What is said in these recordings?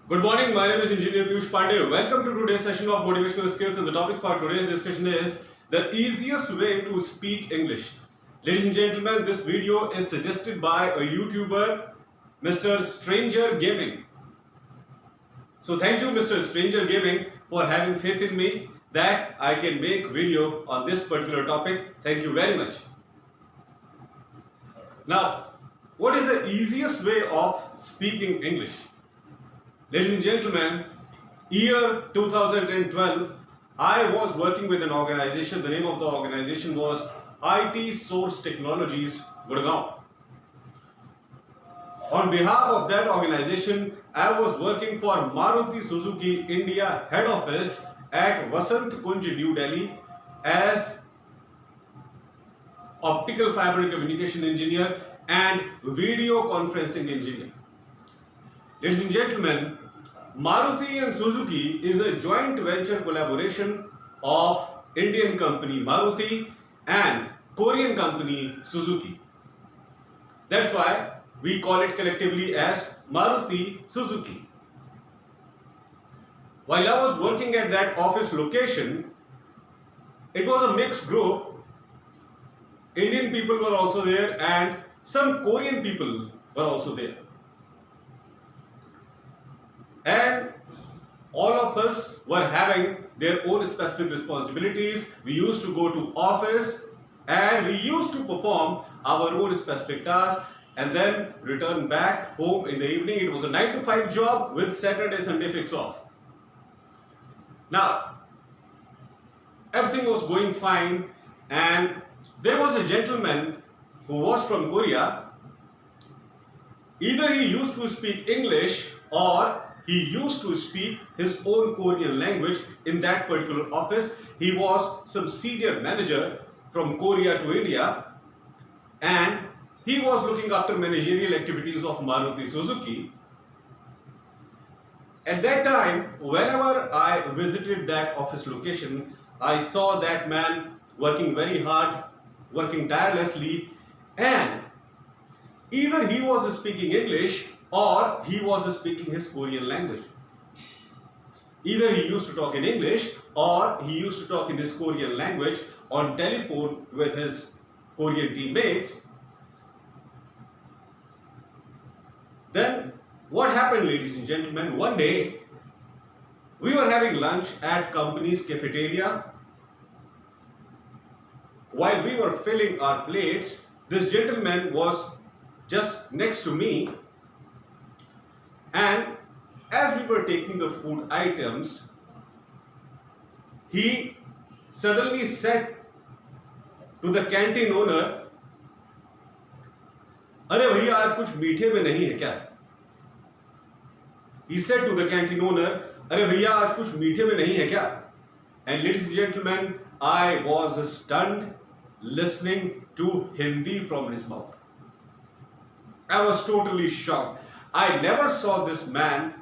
Good morning, my name is Engineer Piyush Pandey. Welcome to today's session of Motivational Skills, and the topic for today's discussion is the easiest way to speak English. Ladies and gentlemen, this video is suggested by a YouTuber, Mr. Stranger Gaming. So thank you, Mr. Stranger Gaming, for having faith in me that I can make video on this particular topic. Thank you very much. Now, what is the easiest way of speaking English? Ladies and gentlemen, year 2012, I was working with an organization. The name of the organization was IT Source Technologies, Gurgaon. On behalf of that organization, I was working for Maruti Suzuki India head office at Vasant Kunj, New Delhi as optical fiber communication engineer and video conferencing engineer. Ladies and gentlemen, Maruti and Suzuki is a joint venture collaboration of Indian company Maruti and Korean company Suzuki. That's why we call it collectively as Maruti Suzuki. While I was working at that office location, it was a mixed group. Indian people were also there and some Korean people were also there. And all of us were having their own specific responsibilities. We used to go to office and we used to perform our own specific tasks and then return back home in the evening. It was a 9 to 5 job with Saturday, Sunday fix off. Now, everything was going fine, and there was a gentleman who was from Korea. Either he used to speak English or he used to speak his own Korean language in that particular office. He was some senior manager from Korea to India, and he was looking after managerial activities of Maruti Suzuki. At that time, whenever I visited that office location, I saw that man working very hard, working tirelessly, and either he was speaking English or he was speaking his Korean language. Either he used to talk in English or he used to talk in his Korean language on telephone with his Korean teammates. Then what happened, ladies and gentlemen? One day we were having lunch at company's cafeteria. While we were filling our plates, this gentleman was just next to me, and as we were taking the food items, he suddenly said to the canteen owner, "अरे भैया आज कुछ मीठे में नहीं है क्या?" He said to the canteen owner, "अरे भैया आज कुछ मीठे में नहीं है क्या?" And ladies and gentlemen, I was stunned listening to Hindi from his mouth. I was totally shocked. I never saw this man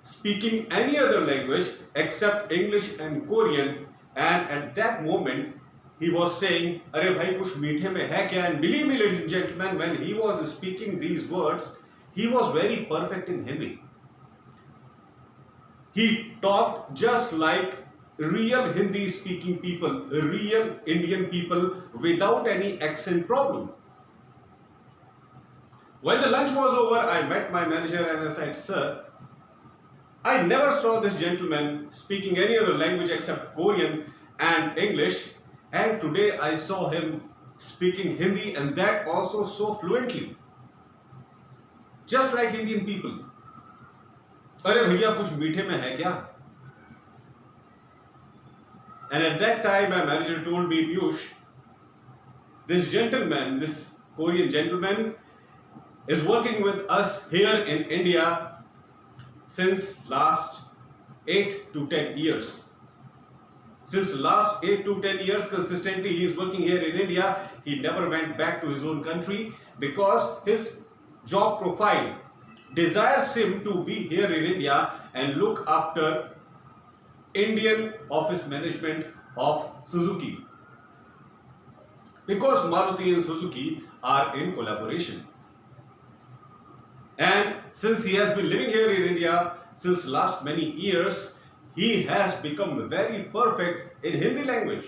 speaking any other language except English and Korean, and at that moment he was saying, "अरे भाई कुछ मीठे में है क्या?" And believe me, ladies and gentlemen, when he was speaking these words, he was very perfect in Hindi. He talked just like real Hindi speaking people, real Indian people, without any accent problem. When the lunch was over, I met my manager and I said, "Sir, I never saw this gentleman speaking any other language except Korean and English, and today I saw him speaking Hindi, and that also so fluently, just like Indian people." "अरे भैया कुछ मीठे में है क्या?" And at that time my manager told me, "Piyush, this gentleman, this Korean gentleman is working with us here in India since last 8 to 10 years. Since last 8 to 10 years consistently he is working here in India. He never went back to his own country because his job profile desires him to be here in India and look after Indian office management of Suzuki, because Maruti and Suzuki are in collaboration. And since he has been living here in India since last many years, he has become very perfect in Hindi language.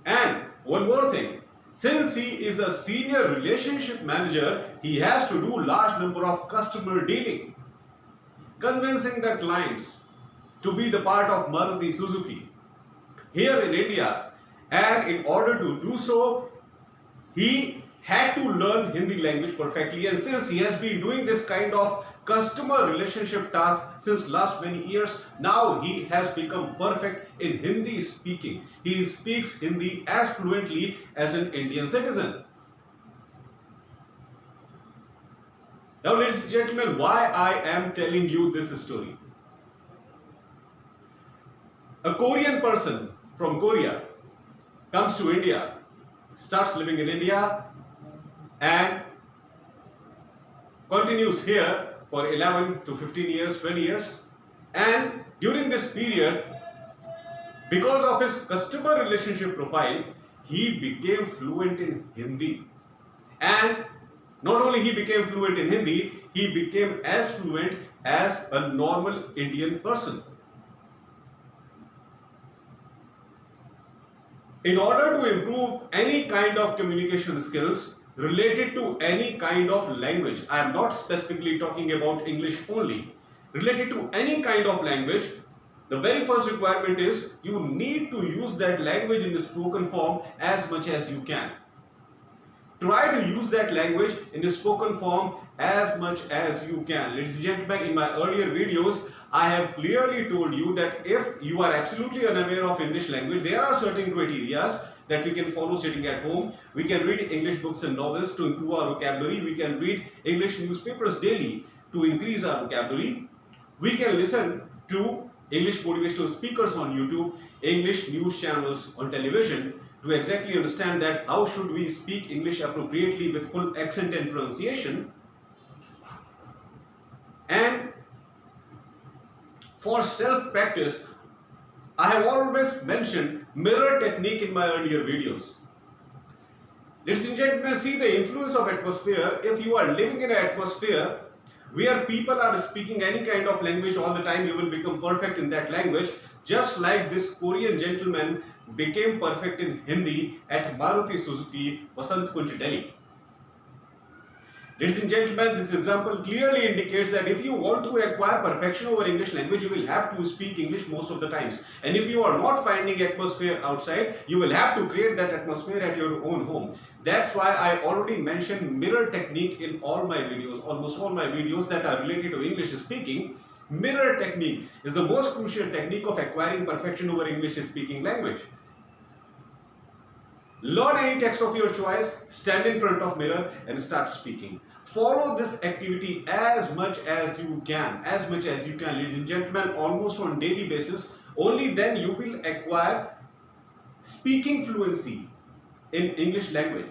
And one more thing, since he is a senior relationship manager, he has to do large number of customer dealing, convincing the clients to be the part of Maruti Suzuki here in India. And in order to do so, he had to learn Hindi language perfectly. And since he has been doing this kind of customer relationship task since last many years, now he has become perfect in Hindi speaking. He speaks Hindi as fluently as an Indian citizen. Now, ladies and gentlemen, why I am telling you this story? A Korean person from Korea comes to India, starts living in India, and continues here for 11 to 15 years, 20 years. And during this period, because of his customer relationship profile, he became fluent in Hindi. And not only he became fluent in Hindi, he became as fluent as a normal Indian person. In order to improve any kind of communication skills related to any kind of language, I am not specifically talking about English only, related to any kind of language, the very first requirement is you need to use that language in the spoken form as much as you can. Try to use that language in the spoken form as much as you can. Ladies and gentlemen, in my earlier videos, I have clearly told you that if you are absolutely unaware of English language, there are certain criteria that we can follow sitting at home. We can read English books and novels to improve our vocabulary. We can read English newspapers daily to increase our vocabulary. We can listen to English motivational speakers on YouTube, English news channels on television to exactly understand that how should we speak English appropriately with full accent and pronunciation. And for self-practice, I have always mentioned mirror technique in my earlier videos. Ladies and gentlemen, see the influence of atmosphere. If you are living in an atmosphere where people are speaking any kind of language all the time, you will become perfect in that language. Just like this Korean gentleman became perfect in Hindi at Maruti Suzuki, Vasant Kunj, Delhi. Ladies and gentlemen, this example clearly indicates that if you want to acquire perfection over English language, you will have to speak English most of the times. And if you are not finding atmosphere outside, you will have to create that atmosphere at your own home. That's why I already mentioned mirror technique in all my videos, almost all my videos that are related to English speaking. Mirror technique is the most crucial technique of acquiring perfection over English speaking language. Learn any text of your choice, stand in front of mirror and start speaking. Follow this activity as much as you can, ladies and gentlemen, almost on daily basis. Only then you will acquire speaking fluency in English language.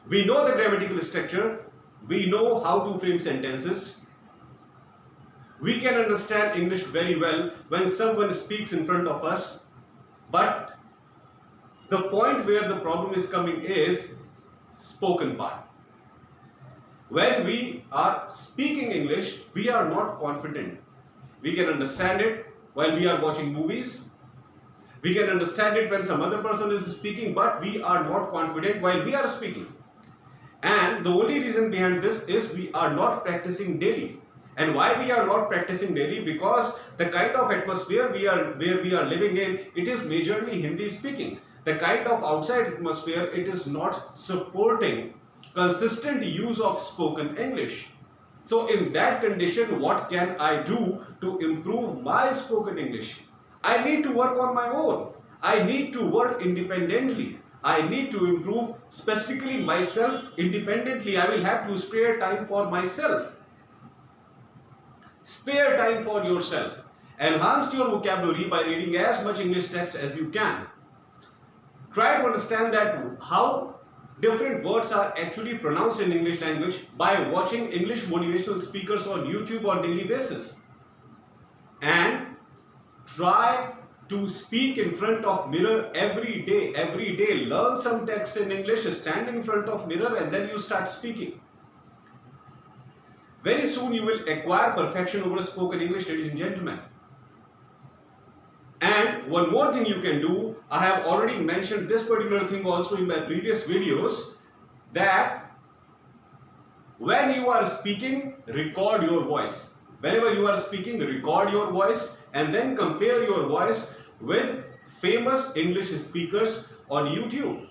We know the grammatical structure, we know how to frame sentences. We can understand English very well when someone speaks in front of us, but the point where the problem is coming is spoken part. When we are speaking English, we are not confident. We can understand it while we are watching movies. We can understand it when some other person is speaking, but we are not confident while we are speaking. And the only reason behind this is we are not practicing daily. And why we are not practicing daily? Because the kind of atmosphere where we are living in, it is majorly Hindi speaking. The kind of outside atmosphere, it is not supporting consistent use of spoken English. So in that condition, what can I do to improve my spoken English? I need to work on my own. I need to work independently. I need to improve specifically myself independently. I will have to spare time for myself. Spare time for yourself. Enhance your vocabulary by reading as much English text as you can. Try to understand that how different words are actually pronounced in English language by watching English motivational speakers on YouTube on daily basis. And try to speak in front of mirror every day. Learn some text in English, stand in front of mirror and then you start speaking. very soon you will acquire perfection over spoken English, ladies and gentlemen. And one more thing you can do, I have already mentioned this particular thing also in my previous videos, that when you are speaking, record your voice. Whenever you are speaking, record your voice and then compare your voice with famous English speakers on YouTube.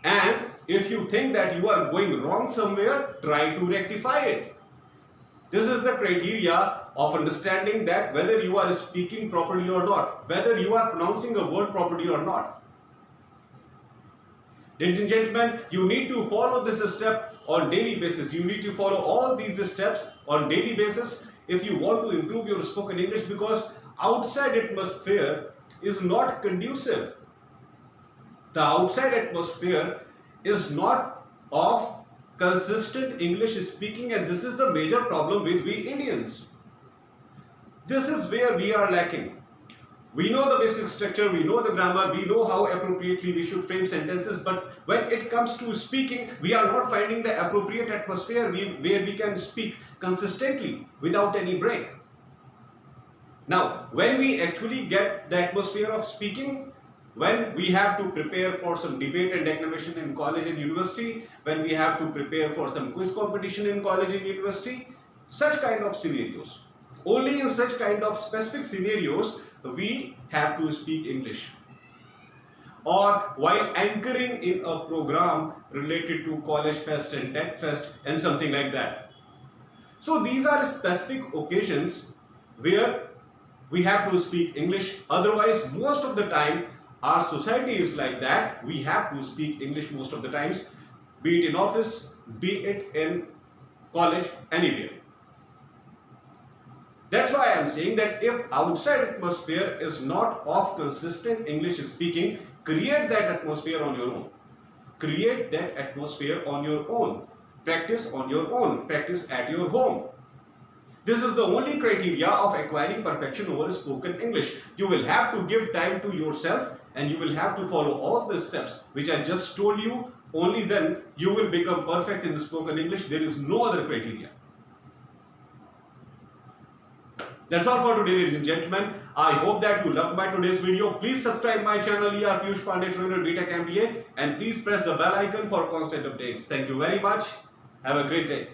And if you think that you are going wrong somewhere, try to rectify it. This is the criteria of understanding that whether you are speaking properly or not, whether you are pronouncing a word properly or not. Ladies and gentlemen, you need to follow this step on daily basis. You need to follow all these steps on daily basis if you want to improve your spoken English, because outside atmosphere is not conducive. The outside atmosphere is not of consistent English speaking, and this is the major problem with we Indians. This is where we are lacking. We know the basic structure, we know the grammar, we know how appropriately we should frame sentences, but when it comes to speaking, we are not finding the appropriate atmosphere where we can speak consistently without any break. Now, when we actually get the atmosphere of speaking, when we have to prepare for some debate and declamation in college and university, when we have to prepare for some quiz competition in college and university, such kind of scenarios. Only in such kind of specific scenarios we have to speak English. Or while anchoring in a program related to college fest and tech fest and something like that. So these are specific occasions where we have to speak English. Otherwise, most of the time, our society is like that. We have to speak English most of the times, be it in office, be it in college, anywhere. That's why I am saying that if outside atmosphere is not of consistent English speaking, create that atmosphere on your own. Create that atmosphere on your own. Practice on your own. Practice at your home. This is the only criteria of acquiring perfection over spoken English. You will have to give time to yourself and you will have to follow all the steps which I just told you. Only then you will become perfect in spoken English. There is no other criteria. That's all for today, ladies and gentlemen. I hope that you loved my today's video. Please subscribe my channel ER Piyush Pandey Trainer BTech MBA, and please press the bell icon for constant updates. Thank you very much. Have a great day.